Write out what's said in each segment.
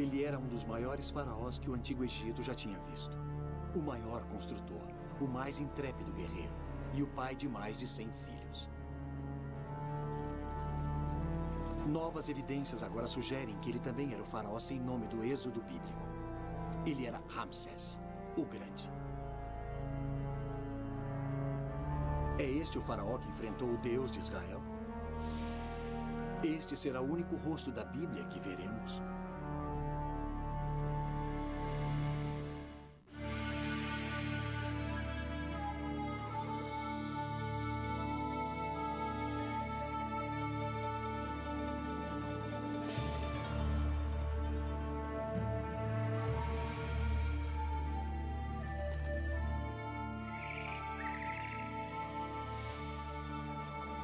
Ele era um dos maiores faraós que o Antigo Egito já tinha visto. O maior construtor, o mais intrépido guerreiro e o pai de mais de 100 filhos. Novas evidências agora sugerem que ele também era o faraó sem nome do êxodo bíblico. Ele era Ramsés, o Grande. É este o faraó que enfrentou o Deus de Israel? Este será o único rosto da Bíblia que veremos?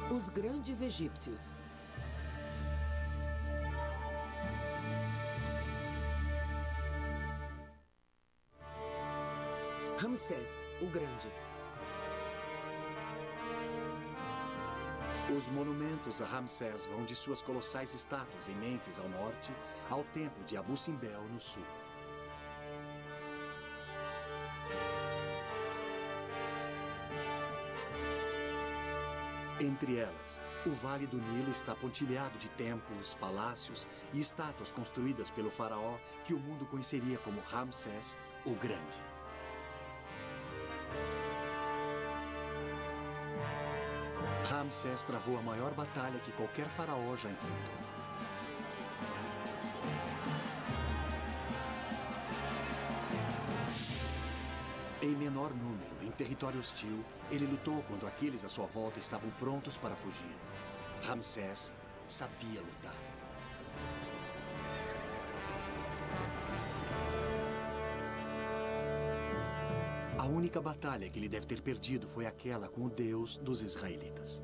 Os grandes egípcios. Ramsés, o Grande. Os monumentos a Ramsés vão de suas colossais estátuas em Mênfis, ao norte, ao templo de Abu Simbel, no sul. Entre elas, o Vale do Nilo está pontilhado de templos, palácios e estátuas construídas pelo faraó que o mundo conheceria como Ramsés, o Grande. Ramsés travou a maior batalha que qualquer faraó já enfrentou. Em menor número, em território hostil, ele lutou quando aqueles à sua volta estavam prontos para fugir. Ramsés sabia lutar. A única batalha que ele deve ter perdido foi aquela com o Deus dos israelitas.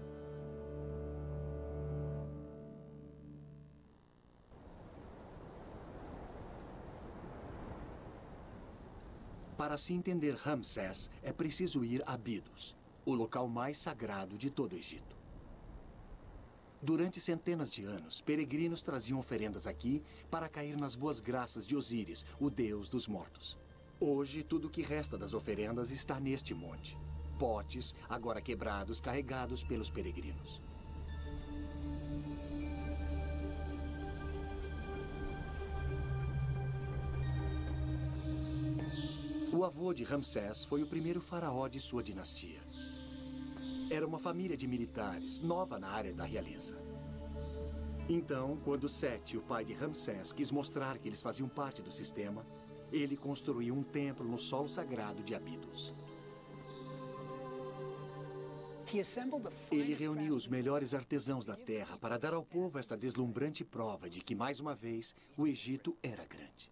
Para se entender Ramsés, é preciso ir a Abidos, o local mais sagrado de todo o Egito. Durante centenas de anos, peregrinos traziam oferendas aqui para cair nas boas graças de Osíris, o deus dos mortos. Hoje, tudo o que resta das oferendas está neste monte. Potes, agora quebrados, carregados pelos peregrinos. O avô de Ramsés foi o primeiro faraó de sua dinastia. Era uma família de militares, nova na área da realeza. Então, quando Sete, o pai de Ramsés, quis mostrar que eles faziam parte do sistema, ele construiu um templo no solo sagrado de Abidos. Ele reuniu os melhores artesãos da terra para dar ao povo esta deslumbrante prova de que, mais uma vez, o Egito era grande.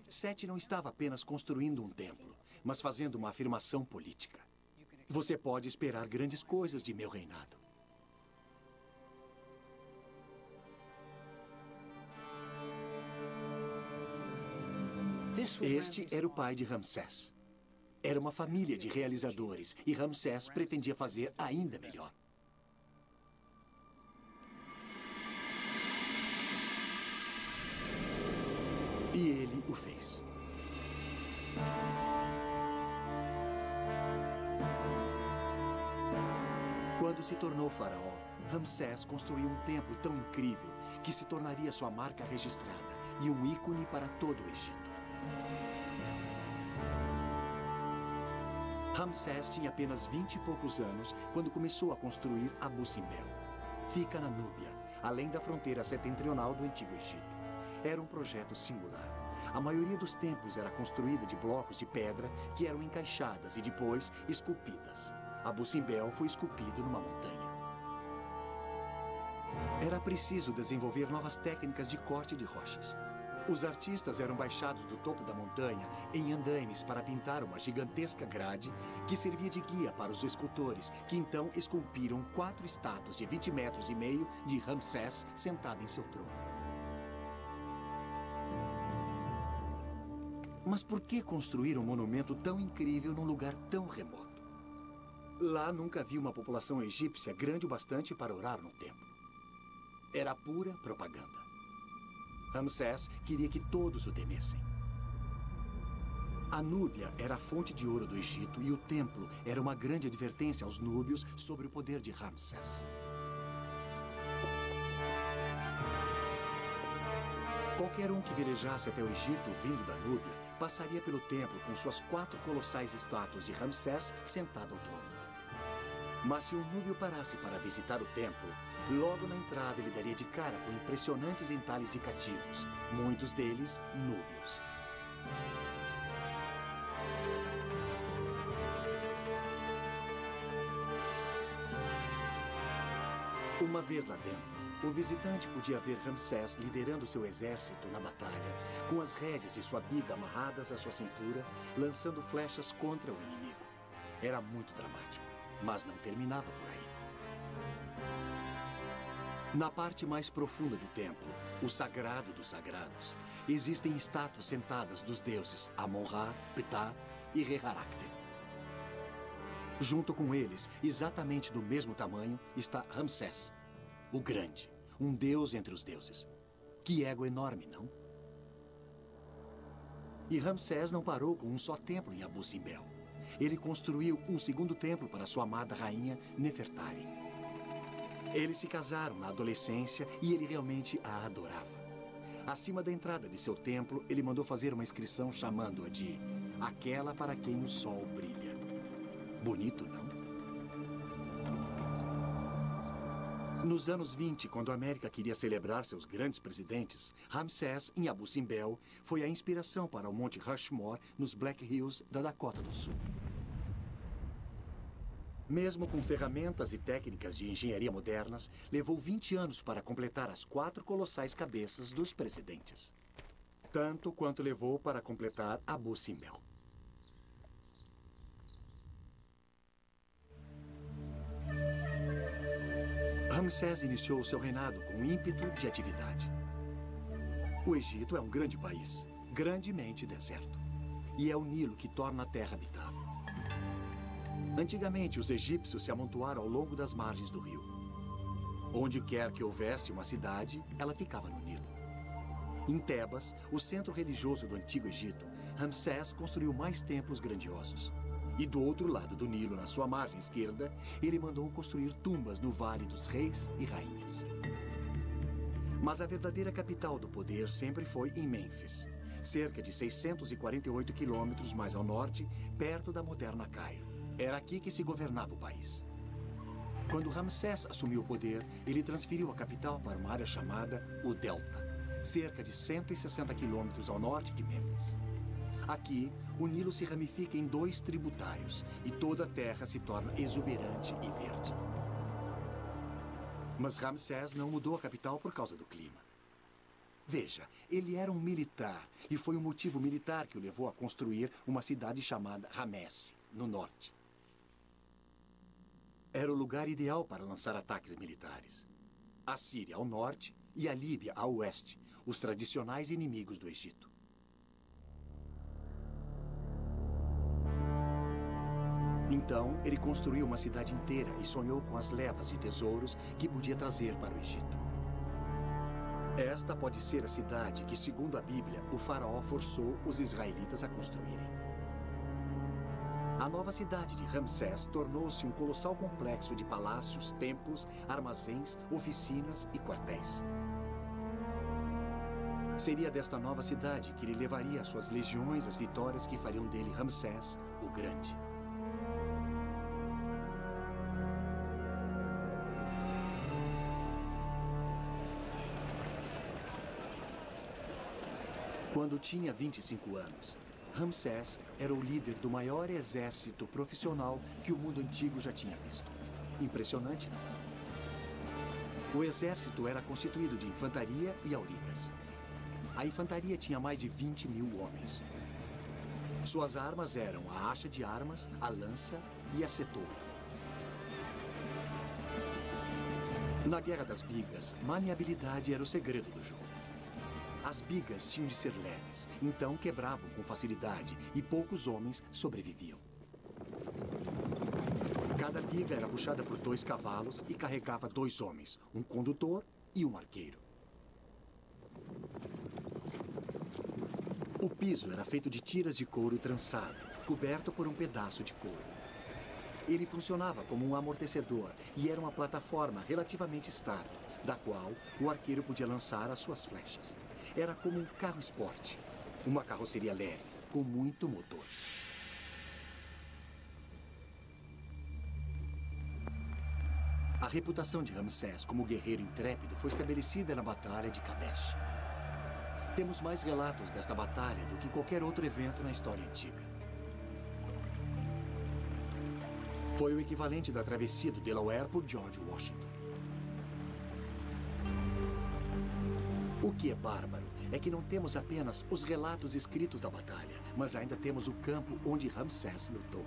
Sete não estava apenas construindo um templo, mas fazendo uma afirmação política. Você pode esperar grandes coisas de meu reinado. Este era o pai de Ramsés. Era uma família de realizadores e Ramsés pretendia fazer ainda melhor. E ele o fez. Quando se tornou faraó, Ramsés construiu um templo tão incrível que se tornaria sua marca registrada e um ícone para todo o Egito. Ramsés tinha apenas 20 e poucos anos quando começou a construir Abu Simbel. Fica na Núbia, além da fronteira setentrional do Antigo Egito. Era um projeto singular. A maioria dos templos era construída de blocos de pedra que eram encaixadas e depois esculpidas. Abu Simbel foi esculpido numa montanha. Era preciso desenvolver novas técnicas de corte de rochas. Os artistas eram baixados do topo da montanha em andaimes para pintar uma gigantesca grade que servia de guia para os escultores, que então esculpiram 4 estátuas de 20 metros e meio de Ramsés sentado em seu trono. Mas por que construir um monumento tão incrível num lugar tão remoto? Lá nunca havia uma população egípcia grande o bastante para orar no templo. Era pura propaganda. Ramsés queria que todos o temessem. A Núbia era a fonte de ouro do Egito e o templo era uma grande advertência aos núbios sobre o poder de Ramsés. Qualquer um que velejasse até o Egito vindo da Núbia passaria pelo templo com suas 4 colossais estátuas de Ramsés sentado ao trono. Mas se o núbio parasse para visitar o templo, logo na entrada ele daria de cara com impressionantes entalhes de cativos, muitos deles núbios. Uma vez lá dentro, o visitante podia ver Ramsés liderando seu exército na batalha, com as rédeas de sua biga amarradas à sua cintura, lançando flechas contra o inimigo. Era muito dramático, mas não terminava por aí. Na parte mais profunda do templo, o sagrado dos sagrados, existem estátuas sentadas dos deuses Amon-Ra, Ptah e Re-Harakte. Junto com eles, exatamente do mesmo tamanho, está Ramsés, o Grande, um deus entre os deuses. Que ego enorme, não? E Ramsés não parou com um só templo em Abu Simbel. Ele construiu um segundo templo para sua amada rainha Nefertari. Eles se casaram na adolescência e ele realmente a adorava. Acima da entrada de seu templo, ele mandou fazer uma inscrição chamando-a de aquela para quem o sol brilha. Bonito, não? Nos anos 20, quando a América queria celebrar seus grandes presidentes, Ramsés, em Abu Simbel, foi a inspiração para o Monte Rushmore nos Black Hills da Dakota do Sul. Mesmo com ferramentas e técnicas de engenharia modernas, levou 20 anos para completar as 4 colossais cabeças dos presidentes. Tanto quanto levou para completar Abu Simbel. Ramsés iniciou seu reinado com ímpeto de atividade. O Egito é um grande país, grandemente deserto. E é o Nilo que torna a terra habitável. Antigamente, os egípcios se amontoaram ao longo das margens do rio. Onde quer que houvesse uma cidade, ela ficava no Nilo. Em Tebas, o centro religioso do Antigo Egito, Ramsés construiu mais templos grandiosos. E do outro lado do Nilo, na sua margem esquerda, ele mandou construir tumbas no Vale dos Reis e Rainhas. Mas a verdadeira capital do poder sempre foi em Mênfis, cerca de 648 quilômetros mais ao norte, perto da moderna Cairo. Era aqui que se governava o país. Quando Ramsés assumiu o poder, ele transferiu a capital para uma área chamada o Delta, cerca de 160 quilômetros ao norte de Mênfis. Aqui, o Nilo se ramifica em 2 tributários e toda a terra se torna exuberante e verde. Mas Ramsés não mudou a capital por causa do clima. Veja, ele era um militar e foi um motivo militar que o levou a construir uma cidade chamada Ramesse, no norte. Era o lugar ideal para lançar ataques militares. A Síria ao norte e a Líbia ao oeste, os tradicionais inimigos do Egito. Então, ele construiu uma cidade inteira e sonhou com as levas de tesouros que podia trazer para o Egito. Esta pode ser a cidade que, segundo a Bíblia, o faraó forçou os israelitas a construírem. A nova cidade de Ramsés tornou-se um colossal complexo de palácios, templos, armazéns, oficinas e quartéis. Seria desta nova cidade que ele levaria às suas legiões as vitórias que fariam dele Ramsés, o Grande. Quando tinha 25 anos, Ramsés era o líder do maior exército profissional que o mundo antigo já tinha visto. Impressionante, não? O exército era constituído de infantaria e aurigas. A infantaria tinha mais de 20 mil homens. Suas armas eram a acha de armas, a lança e a setoura. Na Guerra das Bigas, maniabilidade era o segredo do jogo. As bigas tinham de ser leves, então quebravam com facilidade e poucos homens sobreviviam. Cada biga era puxada por 2 cavalos e carregava 2 homens, um condutor e um arqueiro. O piso era feito de tiras de couro trançado, coberto por um pedaço de couro. Ele funcionava como um amortecedor e era uma plataforma relativamente estável, da qual o arqueiro podia lançar as suas flechas. Era como um carro esporte, uma carroceria leve, com muito motor. A reputação de Ramsés como guerreiro intrépido foi estabelecida na Batalha de Kadesh. Temos mais relatos desta batalha do que qualquer outro evento na história antiga. Foi o equivalente da travessia do Delaware por George Washington. O que é bárbaro é que não temos apenas os relatos escritos da batalha, mas ainda temos o campo onde Ramsés lutou.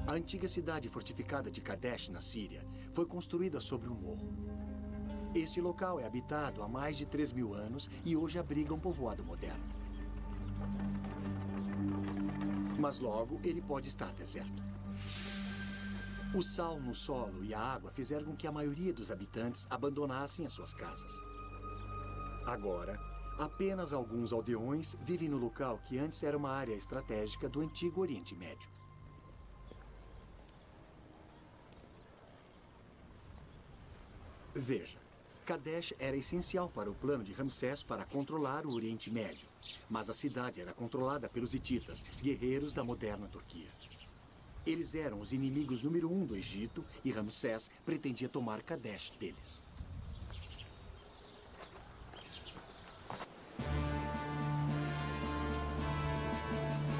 A antiga cidade fortificada de Kadesh, na Síria, foi construída sobre um morro. Este local é habitado há mais de 3.000 anos e hoje abriga um povoado moderno. Mas logo ele pode estar deserto. O sal no solo e a água fizeram com que a maioria dos habitantes abandonassem as suas casas. Agora, apenas alguns aldeões vivem no local que antes era uma área estratégica do antigo Oriente Médio. Veja, Kadesh era essencial para o plano de Ramsés para controlar o Oriente Médio, mas a cidade era controlada pelos hititas, guerreiros da moderna Turquia. Eles eram os inimigos número 1 do Egito e Ramsés pretendia tomar Kadesh deles.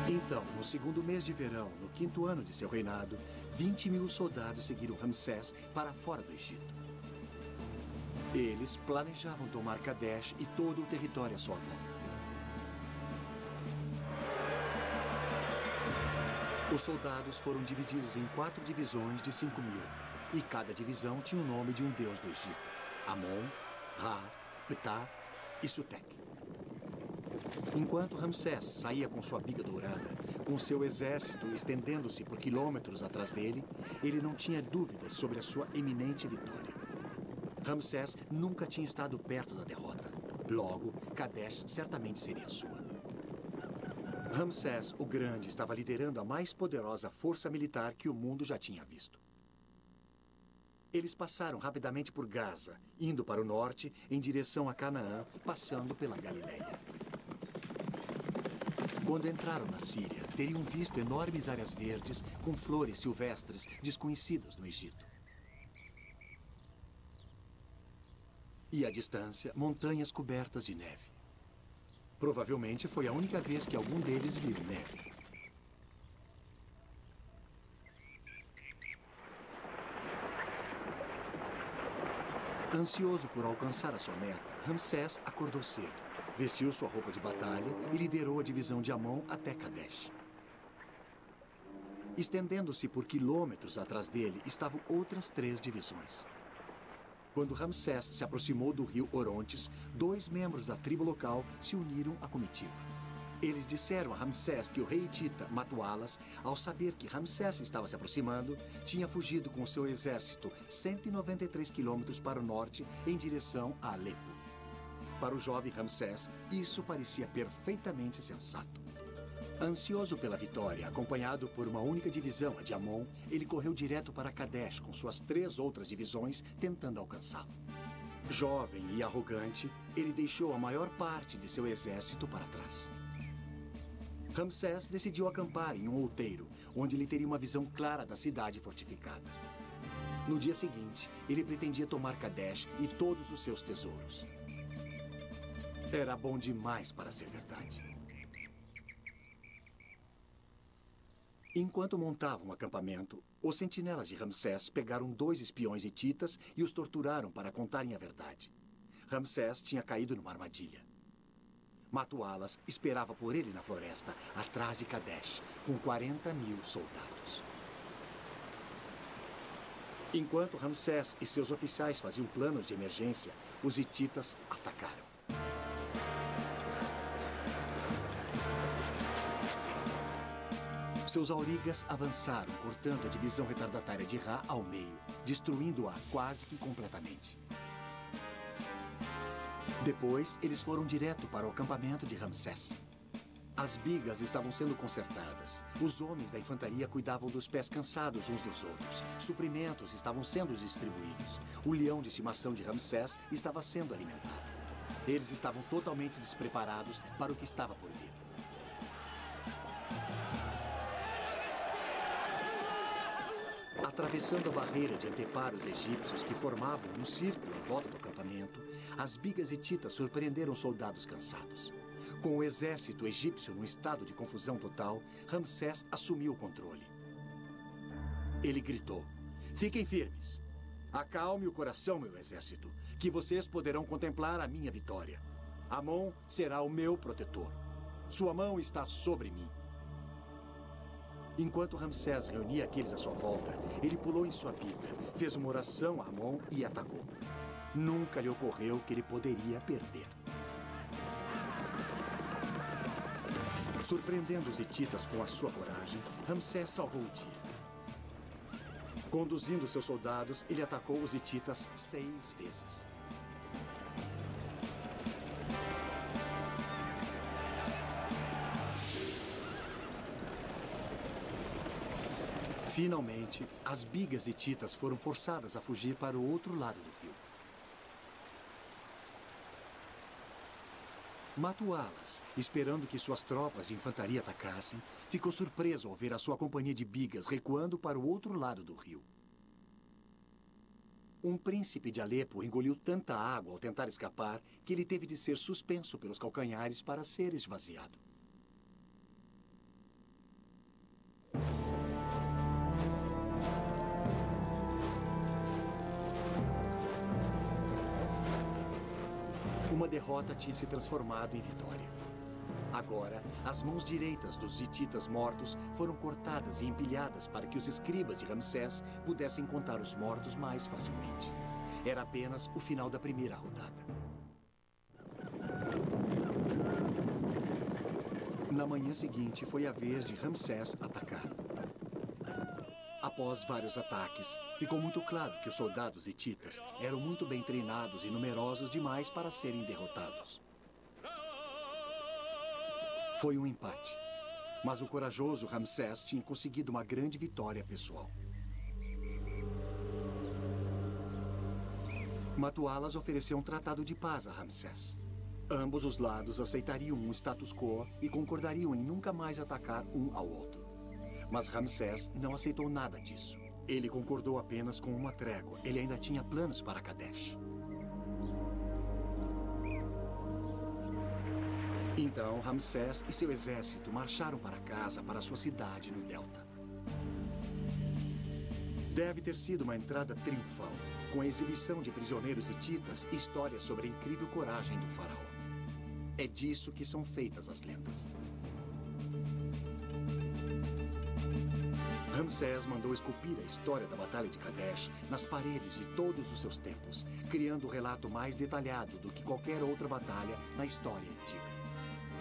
Então, no segundo mês de verão, no 5º ano de seu reinado, 20.000 soldados seguiram Ramsés para fora do Egito. Eles planejavam tomar Kadesh e todo o território à sua volta. Os soldados foram divididos em 4 divisões de 5.000, e cada divisão tinha o nome de um deus do Egito: Amon, Ra, Ptah e Sutek. Enquanto Ramsés saía com sua biga dourada, com seu exército estendendo-se por quilômetros atrás dele, ele não tinha dúvidas sobre a sua iminente vitória. Ramsés nunca tinha estado perto da derrota. Logo, Kadesh certamente seria sua. Ramsés o Grande estava liderando a mais poderosa força militar que o mundo já tinha visto. Eles passaram rapidamente por Gaza, indo para o norte em direção a Canaã, passando pela Galileia. Quando entraram na Síria, teriam visto enormes áreas verdes com flores silvestres desconhecidas no Egito. E à distância, montanhas cobertas de neve. Provavelmente foi a única vez que algum deles viu neve. Ansioso por alcançar a sua meta, Ramsés acordou cedo, vestiu sua roupa de batalha e liderou a divisão de Amon até Kadesh. Estendendo-se por quilômetros atrás dele estavam outras 3 divisões. Quando Ramsés se aproximou do rio Orontes, 2 membros da tribo local se uniram à comitiva. Eles disseram a Ramsés que o rei hitita Matualas, ao saber que Ramsés estava se aproximando, tinha fugido com seu exército 193 quilômetros para o norte em direção a Alepo. Para o jovem Ramsés, isso parecia perfeitamente sensato. Ansioso pela vitória, acompanhado por uma única divisão, a de Amon, ele correu direto para Kadesh com suas 3 outras divisões, tentando alcançá-lo. Jovem e arrogante, ele deixou a maior parte de seu exército para trás. Ramsés decidiu acampar em um outeiro, onde ele teria uma visão clara da cidade fortificada. No dia seguinte, ele pretendia tomar Kadesh e todos os seus tesouros. Era bom demais para ser verdade. Enquanto montavam um acampamento, os sentinelas de Ramsés pegaram 2 espiões hititas e os torturaram para contarem a verdade. Ramsés tinha caído numa armadilha. Matualas esperava por ele na floresta, atrás de Kadesh, com 40.000 soldados. Enquanto Ramsés e seus oficiais faziam planos de emergência, os hititas atacaram. Seus aurigas avançaram, cortando a divisão retardatária de Ra ao meio, destruindo-a quase que completamente. Depois, eles foram direto para o acampamento de Ramsés. As bigas estavam sendo consertadas. Os homens da infantaria cuidavam dos pés cansados uns dos outros. Suprimentos estavam sendo distribuídos. O leão de estimação de Ramsés estava sendo alimentado. Eles estavam totalmente despreparados para o que estava por vir. Atravessando a barreira de antepar os egípcios que formavam um círculo à volta do acampamento, as bigas hititas surpreenderam os soldados cansados. Com o exército egípcio num estado de confusão total, Ramsés assumiu o controle. Ele gritou: "Fiquem firmes! Acalme o coração, meu exército, que vocês poderão contemplar a minha vitória. Amon será o meu protetor. Sua mão está sobre mim." Enquanto Ramsés reunia aqueles à sua volta, ele pulou em sua biga, fez uma oração a Amon e atacou. Nunca lhe ocorreu que ele poderia perder. Surpreendendo os hititas com a sua coragem, Ramsés salvou o dia. Conduzindo seus soldados, ele atacou os hititas 6 vezes. Finalmente, as bigas hititas foram forçadas a fugir para o outro lado do rio. Matualas, esperando que suas tropas de infantaria atacassem, ficou surpreso ao ver a sua companhia de bigas recuando para o outro lado do rio. Um príncipe de Alepo engoliu tanta água ao tentar escapar que ele teve de ser suspenso pelos calcanhares para ser esvaziado. Uma derrota tinha se transformado em vitória. Agora, as mãos direitas dos hititas mortos foram cortadas e empilhadas para que os escribas de Ramsés pudessem contar os mortos mais facilmente. Era apenas o final da primeira rodada. Na manhã seguinte, foi a vez de Ramsés atacar. Após vários ataques, ficou muito claro que os soldados hititas eram muito bem treinados e numerosos demais para serem derrotados. Foi um empate, mas o corajoso Ramsés tinha conseguido uma grande vitória pessoal. Matualas ofereceu um tratado de paz a Ramsés. Ambos os lados aceitariam um status quo e concordariam em nunca mais atacar um ao outro. Mas Ramsés não aceitou nada disso. Ele concordou apenas com uma trégua. Ele ainda tinha planos para Kadesh. Então, Ramsés e seu exército marcharam para casa, para sua cidade no delta. Deve ter sido uma entrada triunfal, com a exibição de prisioneiros hititas e histórias sobre a incrível coragem do faraó. É disso que são feitas as lendas. Ramsés mandou esculpir a história da Batalha de Kadesh nas paredes de todos os seus templos, criando um relato mais detalhado do que qualquer outra batalha na história antiga.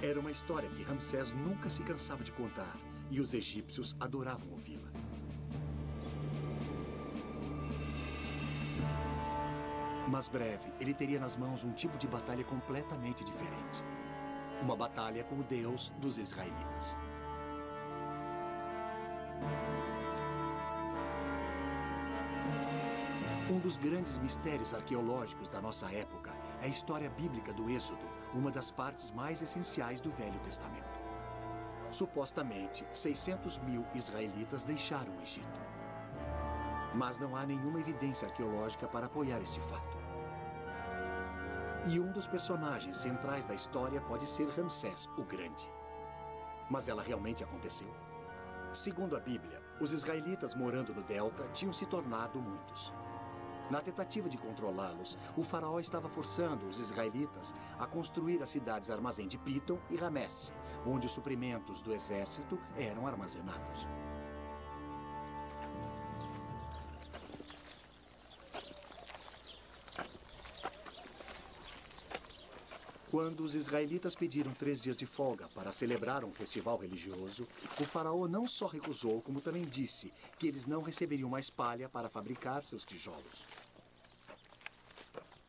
Era uma história que Ramsés nunca se cansava de contar, e os egípcios adoravam ouvi-la. Mas breve, ele teria nas mãos um tipo de batalha completamente diferente. Uma batalha com o Deus dos israelitas. Um dos grandes mistérios arqueológicos da nossa época é a história bíblica do Êxodo, uma das partes mais essenciais do Velho Testamento. Supostamente, 600 mil israelitas deixaram o Egito. Mas não há nenhuma evidência arqueológica para apoiar este fato. E um dos personagens centrais da história pode ser Ramsés, o Grande. Mas ela realmente aconteceu? Segundo a Bíblia, os israelitas morando no delta tinham se tornado muitos. Na tentativa de controlá-los, o faraó estava forçando os israelitas a construir as cidades Armazém de Pitom e Ramesse, onde os suprimentos do exército eram armazenados. Quando os israelitas pediram 3 dias de folga para celebrar um festival religioso, o faraó não só recusou, como também disse que eles não receberiam mais palha para fabricar seus tijolos.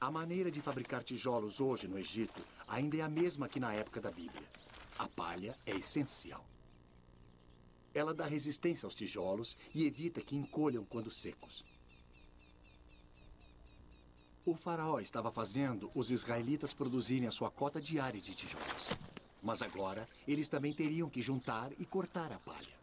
A maneira de fabricar tijolos hoje no Egito ainda é a mesma que na época da Bíblia. A palha é essencial. Ela dá resistência aos tijolos e evita que encolham quando secos. O faraó estava fazendo os israelitas produzirem a sua cota diária de tijolos. Mas agora, eles também teriam que juntar e cortar a palha.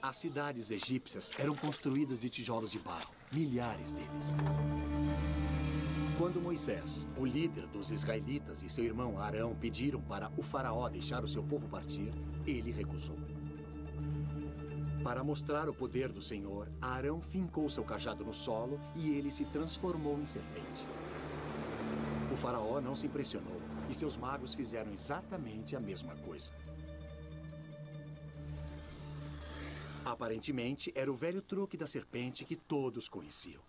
As cidades egípcias eram construídas de tijolos de barro, milhares deles. Quando Moisés, o líder dos israelitas, e seu irmão Arão pediram para o faraó deixar o seu povo partir, ele recusou. Para mostrar o poder do Senhor, Arão fincou seu cajado no solo e ele se transformou em serpente. O faraó não se impressionou e seus magos fizeram exatamente a mesma coisa. Aparentemente, era o velho truque da serpente que todos conheciam.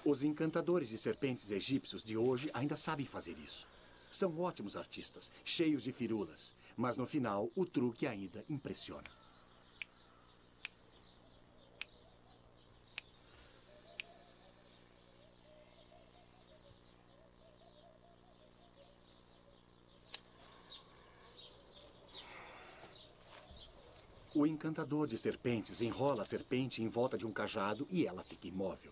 Os encantadores de serpentes egípcios de hoje ainda sabem fazer isso. São ótimos artistas, cheios de firulas, mas no final o truque ainda impressiona. O encantador de serpentes enrola a serpente em volta de um cajado e ela fica imóvel.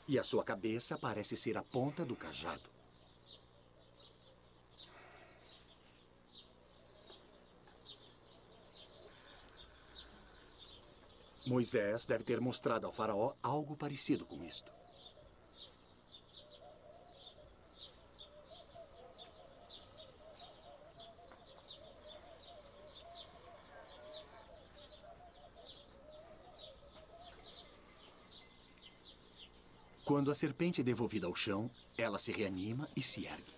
E a sua cabeça parece ser a ponta do cajado. Moisés deve ter mostrado ao faraó algo parecido com isto. Quando a serpente é devolvida ao chão, ela se reanima e se ergue.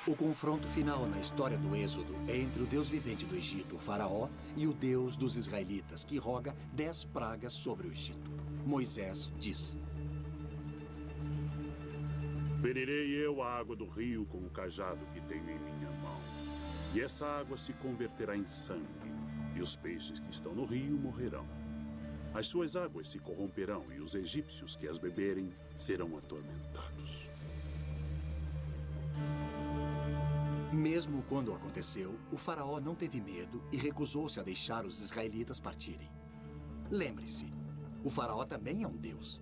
O confronto final na história do Êxodo é entre o Deus vivente do Egito, o faraó, e o Deus dos israelitas, que roga 10 pragas sobre o Egito. Moisés diz: Ferirei eu a água do rio com o cajado que tenho em minha mão. E essa água se converterá em sangue, e os peixes que estão no rio morrerão. As suas águas se corromperão, e os egípcios que as beberem serão atormentados. Mesmo quando aconteceu, o faraó não teve medo e recusou-se a deixar os israelitas partirem. Lembre-se, o faraó também é um deus.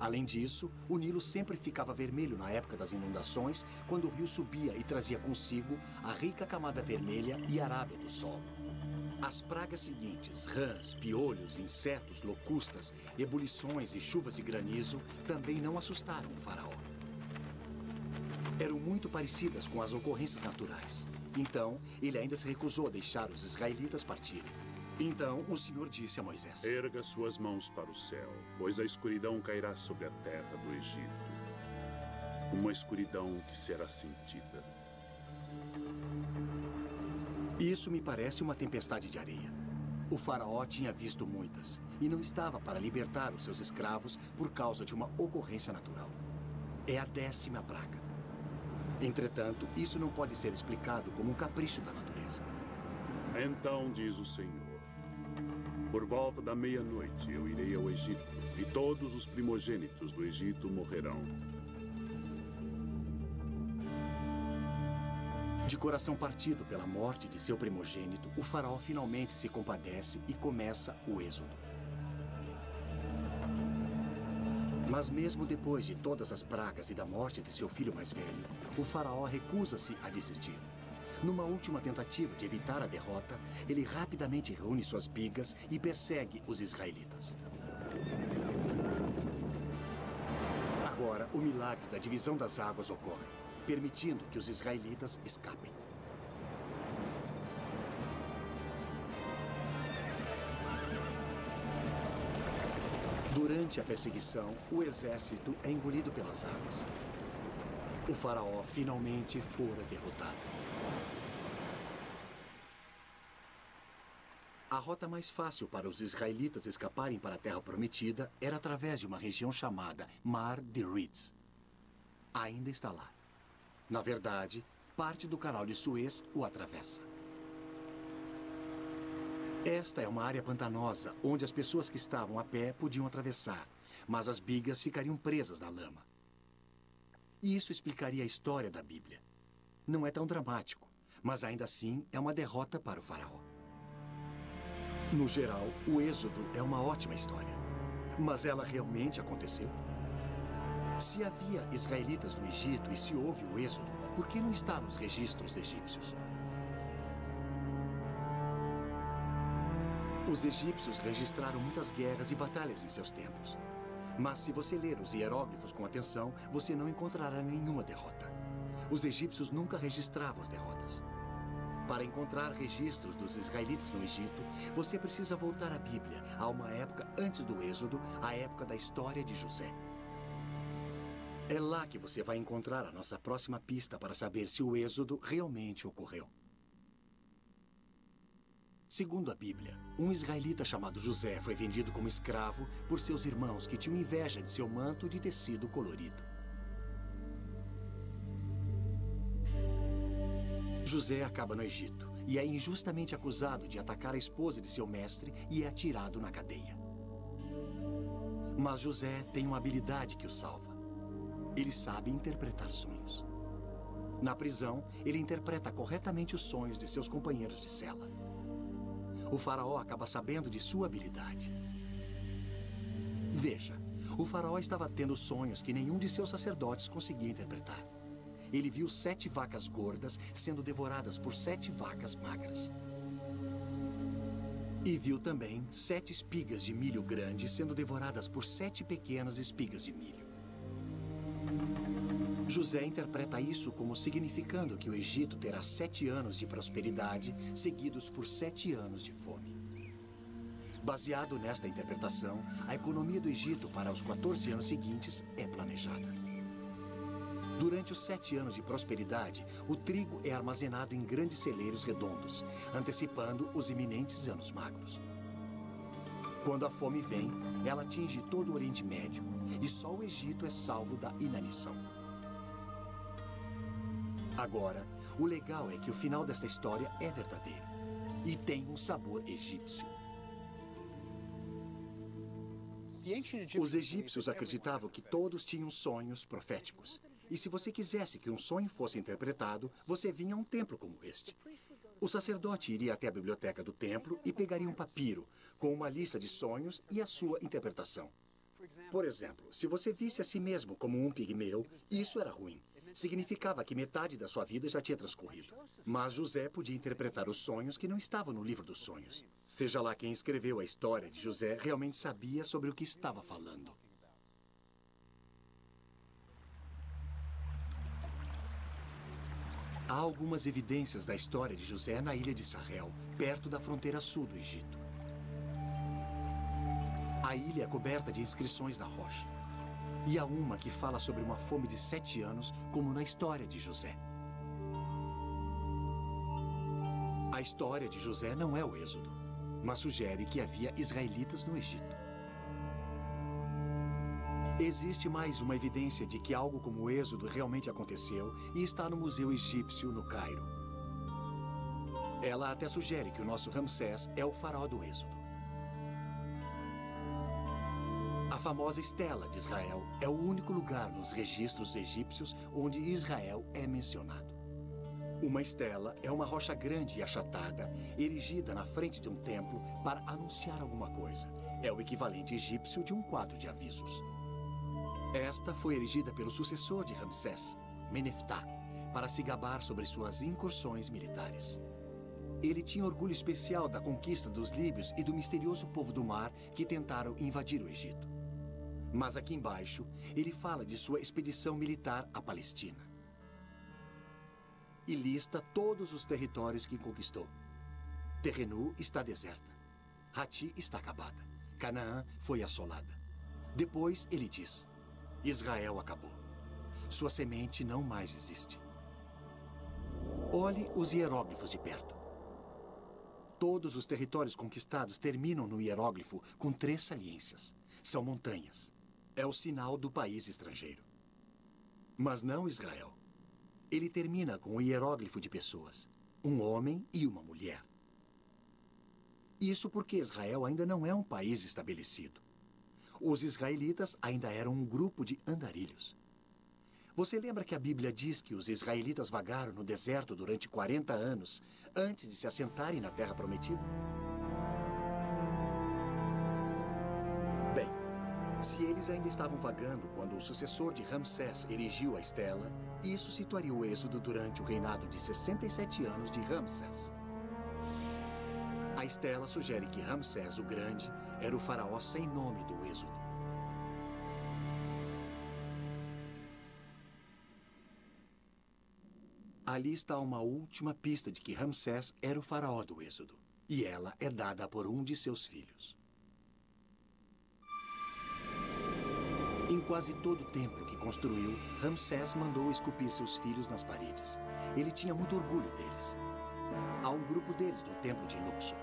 Além disso, o Nilo sempre ficava vermelho na época das inundações, quando o rio subia e trazia consigo a rica camada vermelha e arável do solo. As pragas seguintes, rãs, piolhos, insetos, locustas, ebulições e chuvas de granizo, também não assustaram o faraó. Eram muito parecidas com as ocorrências naturais. Então, ele ainda se recusou a deixar os israelitas partirem. Então, o Senhor disse a Moisés: Erga suas mãos para o céu, pois a escuridão cairá sobre a terra do Egito. Uma escuridão que será sentida. Isso me parece uma tempestade de areia. O faraó tinha visto muitas e não estava para libertar os seus escravos por causa de uma ocorrência natural. É a 10ª praga. Entretanto, isso não pode ser explicado como um capricho da natureza. Então diz o Senhor: por volta da meia-noite eu irei ao Egito, e todos os primogênitos do Egito morrerão. De coração partido pela morte de seu primogênito, o faraó finalmente se compadece e começa o êxodo. Mas mesmo depois de todas as pragas e da morte de seu filho mais velho, o faraó recusa-se a desistir. Numa última tentativa de evitar a derrota, ele rapidamente reúne suas bigas e persegue os israelitas. Agora, o milagre da divisão das águas ocorre, permitindo que os israelitas escapem. Durante a perseguição, o exército é engolido pelas águas. O faraó finalmente fora derrotado. A rota mais fácil para os israelitas escaparem para a Terra Prometida era através de uma região chamada Mar de Reeds. Ainda está lá. Na verdade, parte do canal de Suez o atravessa. Esta é uma área pantanosa onde as pessoas que estavam a pé podiam atravessar, mas as bigas ficariam presas na lama. E isso explicaria a história da Bíblia. Não é tão dramático, mas ainda assim é uma derrota para o faraó. No geral, o Êxodo é uma ótima história. Mas ela realmente aconteceu? Se havia israelitas no Egito e se houve o Êxodo, por que não está nos registros egípcios? Os egípcios registraram muitas guerras e batalhas em seus tempos. Mas se você ler os hieróglifos com atenção, você não encontrará nenhuma derrota. Os egípcios nunca registravam as derrotas. Para encontrar registros dos israelitas no Egito, você precisa voltar à Bíblia, a uma época antes do Êxodo, a época da história de José. É lá que você vai encontrar a nossa próxima pista para saber se o Êxodo realmente ocorreu. Segundo a Bíblia, um israelita chamado José foi vendido como escravo por seus irmãos que tinham inveja de seu manto de tecido colorido. José acaba no Egito e é injustamente acusado de atacar a esposa de seu mestre e é atirado na cadeia. Mas José tem uma habilidade que o salva. Ele sabe interpretar sonhos. Na prisão, ele interpreta corretamente os sonhos de seus companheiros de cela. O faraó acaba sabendo de sua habilidade. Veja, o faraó estava tendo sonhos que nenhum de seus sacerdotes conseguia interpretar. Ele viu 7 vacas gordas sendo devoradas por 7 vacas magras. E viu também 7 espigas de milho grandes sendo devoradas por 7 pequenas espigas de milho. José interpreta isso como significando que o Egito terá 7 anos de prosperidade, seguidos por 7 anos de fome. Baseado nesta interpretação, a economia do Egito para os 14 anos seguintes é planejada. Durante os 7 anos de prosperidade, o trigo é armazenado em grandes celeiros redondos, antecipando os iminentes anos magros. Quando a fome vem, ela atinge todo o Oriente Médio e só o Egito é salvo da inanição. Agora, o legal é que o final desta história é verdadeiro e tem um sabor egípcio. Os egípcios acreditavam que todos tinham sonhos proféticos. E se você quisesse que um sonho fosse interpretado, você vinha a um templo como este. O sacerdote iria até a biblioteca do templo e pegaria um papiro com uma lista de sonhos e a sua interpretação. Por exemplo, se você visse a si mesmo como um pigmeu, isso era ruim. Significava que metade da sua vida já tinha transcorrido. Mas José podia interpretar os sonhos que não estavam no livro dos sonhos. Seja lá quem escreveu a história de José, realmente sabia sobre o que estava falando. Há algumas evidências da história de José na ilha de Sahel, perto da fronteira sul do Egito. A ilha é coberta de inscrições na rocha. E há uma que fala sobre uma fome de 7 anos, como na história de José. A história de José não é o Êxodo, mas sugere que havia israelitas no Egito. Existe mais uma evidência de que algo como o Êxodo realmente aconteceu e está no Museu Egípcio, no Cairo. Ela até sugere que o nosso Ramsés é o faraó do Êxodo. A famosa Estela de Israel é o único lugar nos registros egípcios onde Israel é mencionado. Uma estela é uma rocha grande e achatada, erigida na frente de um templo para anunciar alguma coisa. É o equivalente egípcio de um quadro de avisos. Esta foi erigida pelo sucessor de Ramsés, Meneftá, para se gabar sobre suas incursões militares. Ele tinha orgulho especial da conquista dos líbios e do misterioso povo do mar que tentaram invadir o Egito. Mas aqui embaixo, ele fala de sua expedição militar à Palestina. E lista todos os territórios que conquistou. Terrenu está deserta. Hati está acabada. Canaã foi assolada. Depois ele diz: Israel acabou. Sua semente não mais existe. Olhe os hieróglifos de perto. Todos os territórios conquistados terminam no hieróglifo com 3 saliências. São montanhas. É o sinal do país estrangeiro. Mas não Israel. Ele termina com o hieróglifo de pessoas. Um homem e uma mulher. Isso porque Israel ainda não é um país estabelecido. Os israelitas ainda eram um grupo de andarilhos. Você lembra que a Bíblia diz que os israelitas vagaram no deserto durante 40 anos antes de se assentarem na Terra Prometida? Bem, se eles ainda estavam vagando quando o sucessor de Ramsés erigiu a estela, isso situaria o êxodo durante o reinado de 67 anos de Ramsés. A estela sugere que Ramsés o Grande era o faraó sem nome do êxodo. Ali está uma última pista de que Ramsés era o faraó do êxodo. E ela é dada por um de seus filhos. Em quase todo o templo que construiu, Ramsés mandou esculpir seus filhos nas paredes. Ele tinha muito orgulho deles. Há um grupo deles no templo de Luxor.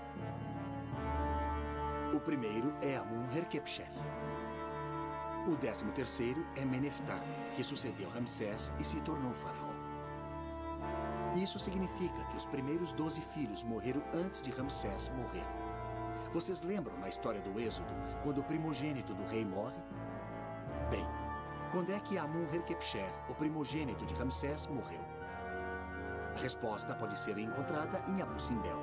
O primeiro é Amun-Herkhepshef. O 13º é Meneftá, que sucedeu Ramsés e se tornou faraó. Isso significa que os primeiros 12 filhos morreram antes de Ramsés morrer. Vocês lembram na história do Êxodo, quando o primogênito do rei morre? Bem, quando é que Amun-Herkhepshef, o primogênito de Ramsés, morreu? A resposta pode ser encontrada em Abu Simbel.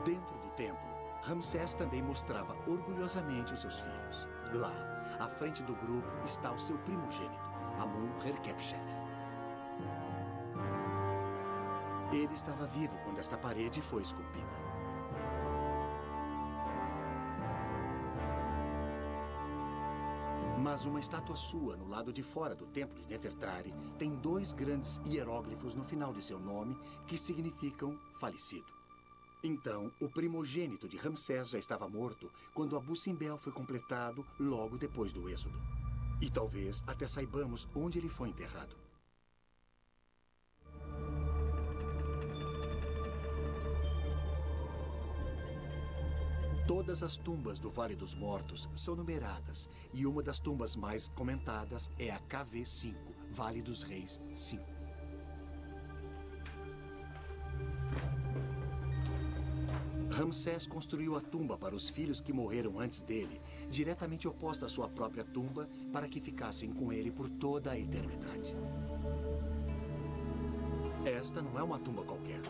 Dentro do templo, Ramsés também mostrava orgulhosamente os seus filhos. Lá, à frente do grupo, está o seu primogênito, Amun-Herkhepshef. Ele estava vivo quando esta parede foi esculpida. Mas uma estátua sua no lado de fora do templo de Nefertari tem 2 grandes hieróglifos no final de seu nome que significam falecido. Então, o primogênito de Ramsés já estava morto quando Abu Simbel foi completado logo depois do êxodo. E talvez até saibamos onde ele foi enterrado. Todas as tumbas do Vale dos Mortos são numeradas, e uma das tumbas mais comentadas é a KV5, Vale dos Reis 5. Ramsés construiu a tumba para os filhos que morreram antes dele, diretamente oposta à sua própria tumba, para que ficassem com ele por toda a eternidade. Esta não é uma tumba qualquer.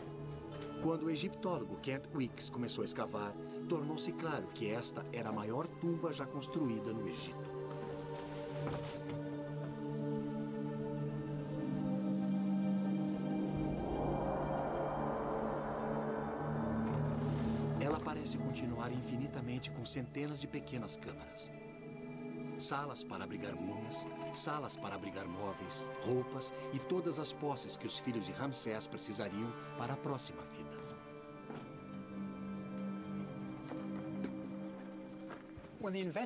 Quando o egiptólogo Kent Weeks começou a escavar, tornou-se claro que esta era a maior tumba já construída no Egito. Ela parece continuar infinitamente com centenas de pequenas câmaras. Salas para abrigar múmias, salas para abrigar móveis, roupas e todas as posses que os filhos de Ramsés precisariam para a próxima vida.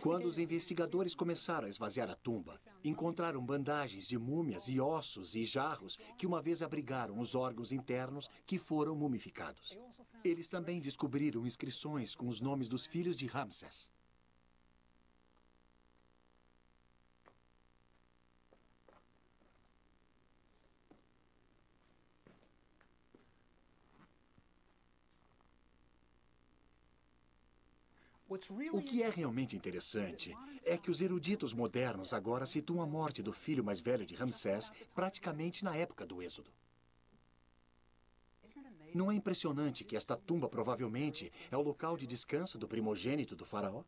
Quando os investigadores começaram a esvaziar a tumba, encontraram bandagens de múmias e ossos e jarros que uma vez abrigaram os órgãos internos que foram mumificados. Eles também descobriram inscrições com os nomes dos filhos de Ramsés. O que é realmente interessante é que os eruditos modernos agora situam a morte do filho mais velho de Ramsés praticamente na época do Êxodo. Não é impressionante que esta tumba provavelmente é o local de descanso do primogênito do faraó?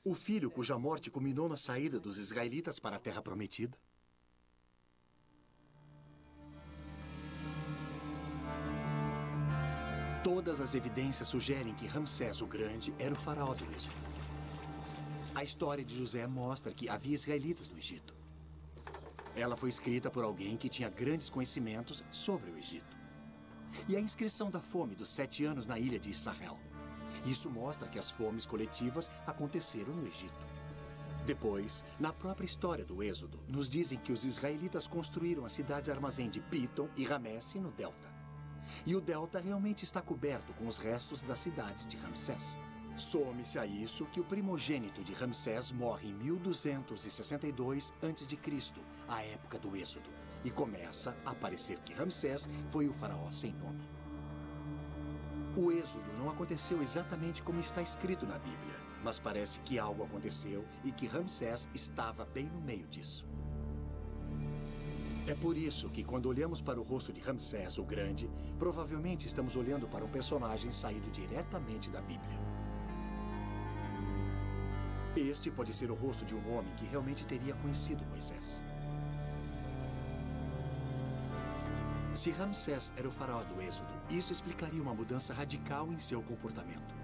O filho cuja morte culminou na saída dos israelitas para a Terra Prometida? Todas as evidências sugerem que Ramsés o Grande era o faraó do Êxodo. A história de José mostra que havia israelitas no Egito. Ela foi escrita por alguém que tinha grandes conhecimentos sobre o Egito. E a inscrição da fome dos 7 anos na ilha de Israel. Isso mostra que as fomes coletivas aconteceram no Egito. Depois, na própria história do Êxodo, nos dizem que os israelitas construíram as cidades-armazém de Pitom e Ramesse no delta. E o delta realmente está coberto com os restos das cidades de Ramsés. Some-se a isso que o primogênito de Ramsés morre em 1262 a.C., a época do Êxodo, e começa a parecer que Ramsés foi o faraó sem nome. O Êxodo não aconteceu exatamente como está escrito na Bíblia, mas parece que algo aconteceu e que Ramsés estava bem no meio disso. É por isso que, quando olhamos para o rosto de Ramsés o Grande, provavelmente estamos olhando para um personagem saído diretamente da Bíblia. Este pode ser o rosto de um homem que realmente teria conhecido Moisés. Se Ramsés era o faraó do Êxodo, isso explicaria uma mudança radical em seu comportamento.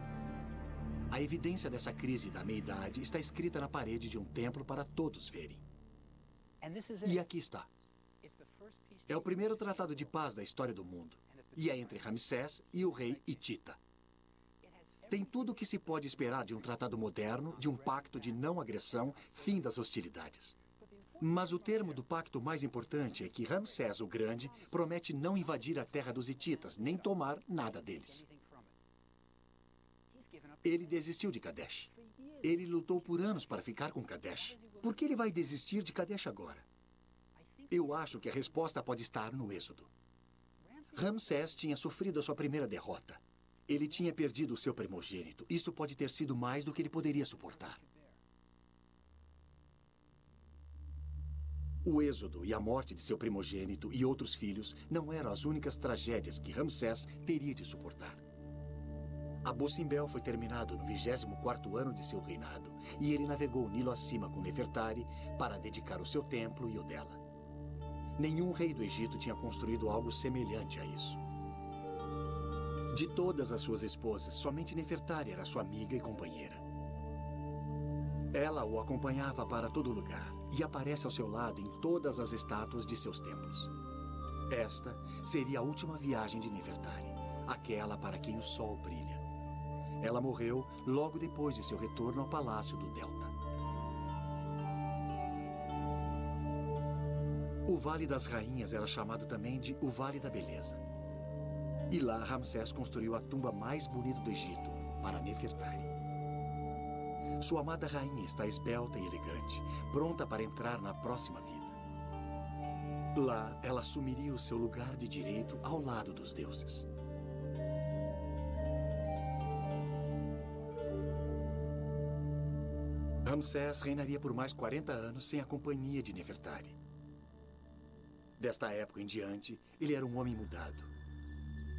A evidência dessa crise da meia-idade está escrita na parede de um templo para todos verem. E aqui está. É o primeiro tratado de paz da história do mundo. E é entre Ramsés e o rei Hitita. Tem tudo o que se pode esperar de um tratado moderno, de um pacto de não agressão, fim das hostilidades. Mas o termo do pacto mais importante é que Ramsés o Grande promete não invadir a terra dos hititas, nem tomar nada deles. Ele desistiu de Kadesh. Ele lutou por anos para ficar com Kadesh. Por que ele vai desistir de Kadesh agora? Eu acho que a resposta pode estar no Êxodo. Ramsés tinha sofrido a sua primeira derrota. Ele tinha perdido o seu primogênito. Isso pode ter sido mais do que ele poderia suportar. O êxodo e a morte de seu primogênito e outros filhos não eram as únicas tragédias que Ramsés teria de suportar. Abu Simbel foi terminado no 24º ano de seu reinado, e ele navegou o Nilo acima com Nefertari para dedicar o seu templo e o dela. Nenhum rei do Egito tinha construído algo semelhante a isso. De todas as suas esposas, somente Nefertari era sua amiga e companheira. Ela o acompanhava para todo lugar e aparece ao seu lado em todas as estátuas de seus templos. Esta seria a última viagem de Nefertari, aquela para quem o sol brilha. Ela morreu logo depois de seu retorno ao palácio do Delta. O Vale das Rainhas era chamado também de o Vale da Beleza. E lá Ramsés construiu a tumba mais bonita do Egito, para Nefertari. Sua amada rainha está esbelta e elegante, pronta para entrar na próxima vida. Lá, ela assumiria o seu lugar de direito ao lado dos deuses. Ramsés reinaria por mais 40 anos sem a companhia de Nefertari. Desta época em diante, ele era um homem mudado.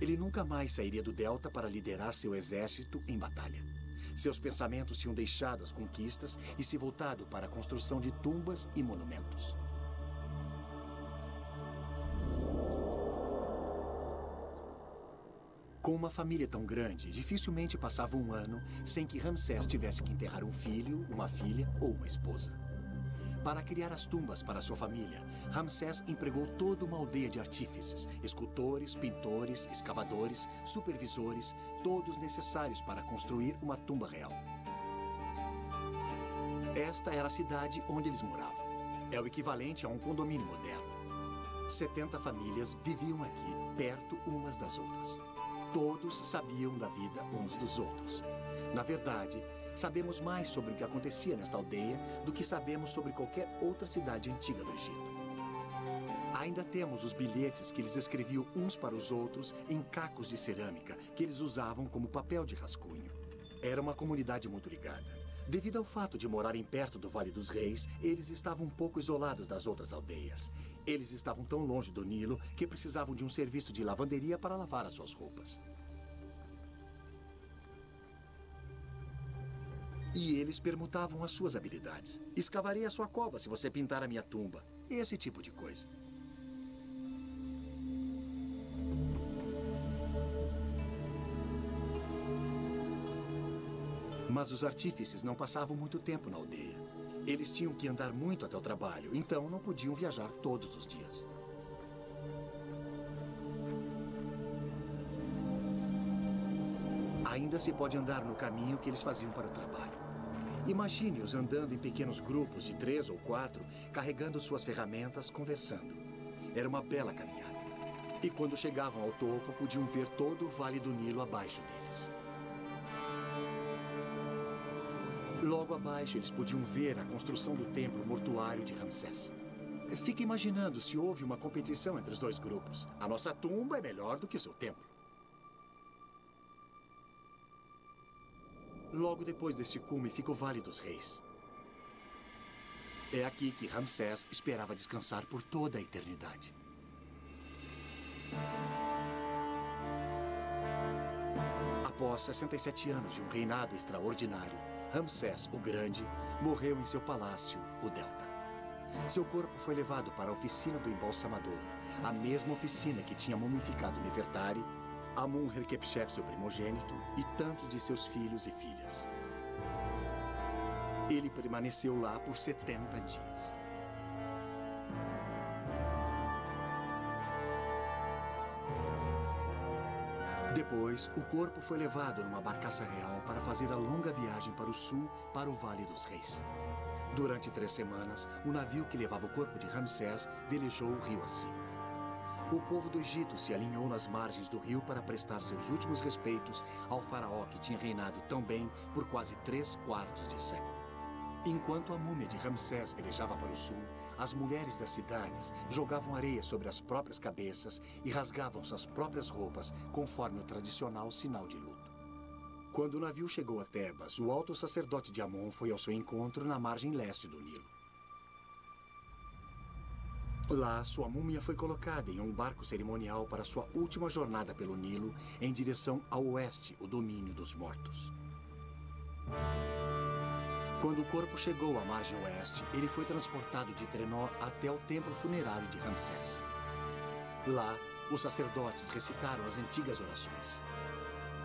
Ele nunca mais sairia do Delta para liderar seu exército em batalha. Seus pensamentos tinham deixado as conquistas e se voltado para a construção de tumbas e monumentos. Com uma família tão grande, dificilmente passava um ano sem que Ramsés tivesse que enterrar um filho, uma filha ou uma esposa. Para criar as tumbas para sua família, Ramsés empregou toda uma aldeia de artífices, escultores, pintores, escavadores, supervisores, todos necessários para construir uma tumba real. Esta era a cidade onde eles moravam. É o equivalente a um condomínio moderno. 70 famílias viviam aqui, perto umas das outras. Todos sabiam da vida uns dos outros. Na verdade, sabemos mais sobre o que acontecia nesta aldeia do que sabemos sobre qualquer outra cidade antiga do Egito. Ainda temos os bilhetes que eles escreviam uns para os outros em cacos de cerâmica que eles usavam como papel de rascunho. Era uma comunidade muito ligada. Devido ao fato de morarem perto do Vale dos Reis, eles estavam um pouco isolados das outras aldeias. Eles estavam tão longe do Nilo que precisavam de um serviço de lavanderia para lavar as suas roupas. E eles permutavam as suas habilidades. Escavarei a sua cova se você pintar a minha tumba. Esse tipo de coisa. Mas os artífices não passavam muito tempo na aldeia. Eles tinham que andar muito até o trabalho, então não podiam viajar todos os dias. Ainda se pode andar no caminho que eles faziam para o trabalho. Imagine-os andando em pequenos grupos de 3 ou 4, carregando suas ferramentas, conversando. Era uma bela caminhada. E quando chegavam ao topo, podiam ver todo o Vale do Nilo abaixo deles. Logo abaixo, eles podiam ver a construção do templo mortuário de Ramsés. Fique imaginando se houve uma competição entre os dois grupos. A nossa tumba é melhor do que o seu templo. Logo depois deste cume fica o Vale dos Reis. É aqui que Ramsés esperava descansar por toda a eternidade. Após 67 anos de um reinado extraordinário, Ramsés o Grande morreu em seu palácio, o Delta. Seu corpo foi levado para a oficina do embalsamador, a mesma oficina que tinha mumificado Nefertari, Amun-Herkhepshef, seu primogênito, e tantos de seus filhos e filhas. Ele permaneceu lá por 70 dias. Depois, o corpo foi levado numa barcaça real para fazer a longa viagem para o sul, para o Vale dos Reis. Durante 3 semanas, o navio que levava o corpo de Ramsés velejou o rio acima. O povo do Egito se alinhou nas margens do rio para prestar seus últimos respeitos ao faraó que tinha reinado tão bem por quase 3/4 de século. Enquanto a múmia de Ramsés velejava para o sul, as mulheres das cidades jogavam areia sobre as próprias cabeças e rasgavam suas próprias roupas, conforme o tradicional sinal de luto. Quando o navio chegou a Tebas, o alto sacerdote de Amon foi ao seu encontro na margem leste do Nilo. Lá, sua múmia foi colocada em um barco cerimonial para sua última jornada pelo Nilo, em direção ao oeste, o domínio dos mortos. Quando o corpo chegou à margem oeste, ele foi transportado de trenó até o templo funerário de Ramsés. Lá, os sacerdotes recitaram as antigas orações.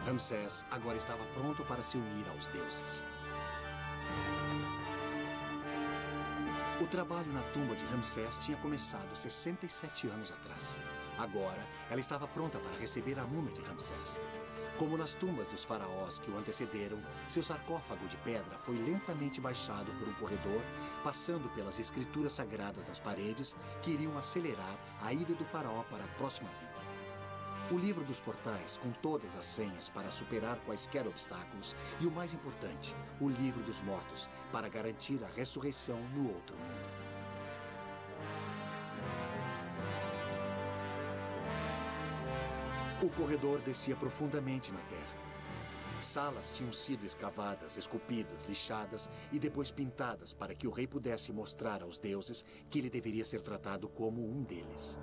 Ramsés agora estava pronto para se unir aos deuses. O trabalho na tumba de Ramsés tinha começado 67 anos atrás. Agora, ela estava pronta para receber a múmia de Ramsés. Como nas tumbas dos faraós que o antecederam, seu sarcófago de pedra foi lentamente baixado por um corredor, passando pelas escrituras sagradas das paredes que iriam acelerar a ida do faraó para a próxima vida. O livro dos portais, com todas as senhas para superar quaisquer obstáculos, e o mais importante, o livro dos mortos, para garantir a ressurreição no outro mundo. O corredor descia profundamente na terra. Salas tinham sido escavadas, esculpidas, lixadas e depois pintadas para que o rei pudesse mostrar aos deuses que ele deveria ser tratado como um deles.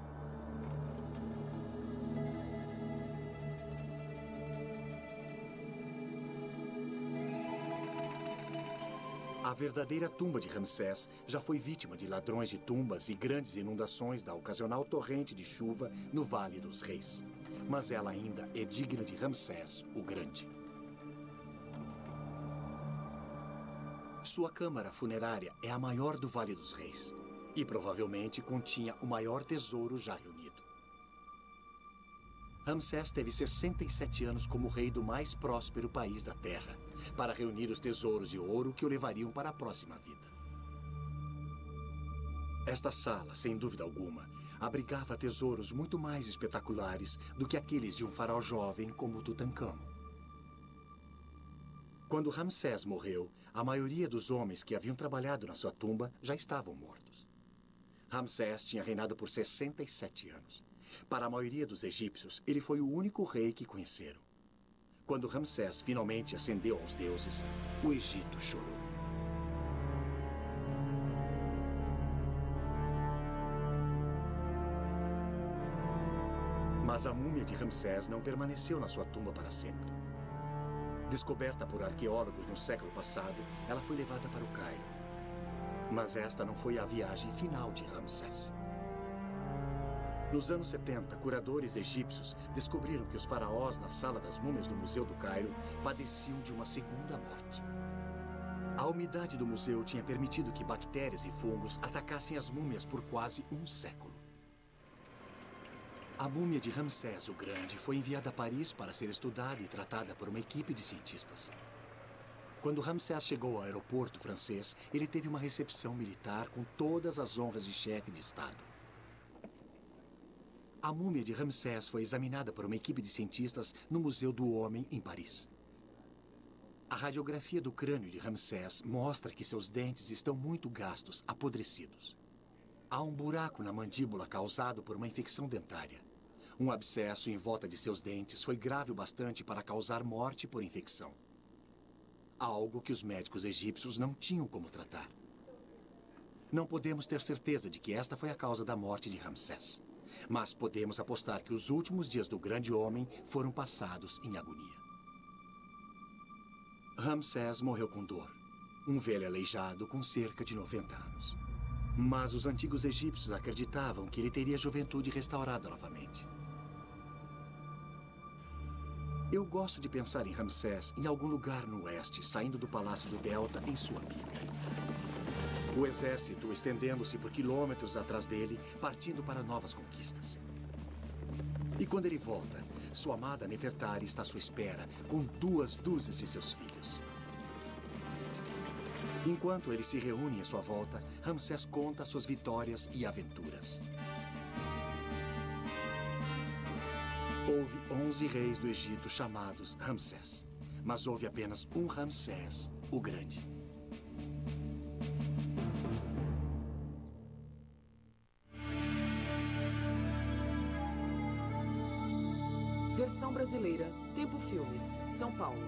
A verdadeira tumba de Ramsés já foi vítima de ladrões de tumbas e grandes inundações da ocasional torrente de chuva no Vale dos Reis. Mas ela ainda é digna de Ramsés, o Grande. Sua câmara funerária é a maior do Vale dos Reis e provavelmente continha o maior tesouro já reunido. Ramsés teve 67 anos como rei do mais próspero país da Terra, para reunir os tesouros de ouro que o levariam para a próxima vida. Esta sala, sem dúvida alguma, abrigava tesouros muito mais espetaculares do que aqueles de um faraó jovem como Tutancâmon. Quando Ramsés morreu, a maioria dos homens que haviam trabalhado na sua tumba já estavam mortos. Ramsés tinha reinado por 67 anos. Para a maioria dos egípcios, ele foi o único rei que conheceram. Quando Ramsés finalmente ascendeu aos deuses, o Egito chorou. Mas a múmia de Ramsés não permaneceu na sua tumba para sempre. Descoberta por arqueólogos no século passado, ela foi levada para o Cairo. Mas esta não foi a viagem final de Ramsés. Nos anos 70, curadores egípcios descobriram que os faraós na sala das múmias do Museu do Cairo padeciam de uma segunda morte. A umidade do museu tinha permitido que bactérias e fungos atacassem as múmias por quase um século. A múmia de Ramsés o Grande foi enviada a Paris para ser estudada e tratada por uma equipe de cientistas. Quando Ramsés chegou ao aeroporto francês, ele teve uma recepção militar com todas as honras de chefe de Estado. A múmia de Ramsés foi examinada por uma equipe de cientistas no Museu do Homem, em Paris. A radiografia do crânio de Ramsés mostra que seus dentes estão muito gastos, apodrecidos. Há um buraco na mandíbula causado por uma infecção dentária. Um abscesso em volta de seus dentes foi grave o bastante para causar morte por infecção. Algo que os médicos egípcios não tinham como tratar. Não podemos ter certeza de que esta foi a causa da morte de Ramsés. Mas podemos apostar que os últimos dias do grande homem foram passados em agonia. Ramsés morreu com dor. Um velho aleijado com cerca de 90 anos. Mas os antigos egípcios acreditavam que ele teria a juventude restaurada novamente. Eu gosto de pensar em Ramsés em algum lugar no oeste, saindo do Palácio do Delta em sua biga. O exército estendendo-se por quilômetros atrás dele, partindo para novas conquistas. E quando ele volta, sua amada Nefertari está à sua espera, com 2 dúzias de seus filhos. Enquanto eles se reúnem à sua volta, Ramsés conta suas vitórias e aventuras. Houve 11 reis do Egito chamados Ramsés, mas houve apenas um Ramsés, o Grande. Versão brasileira, Tempo Filmes, São Paulo.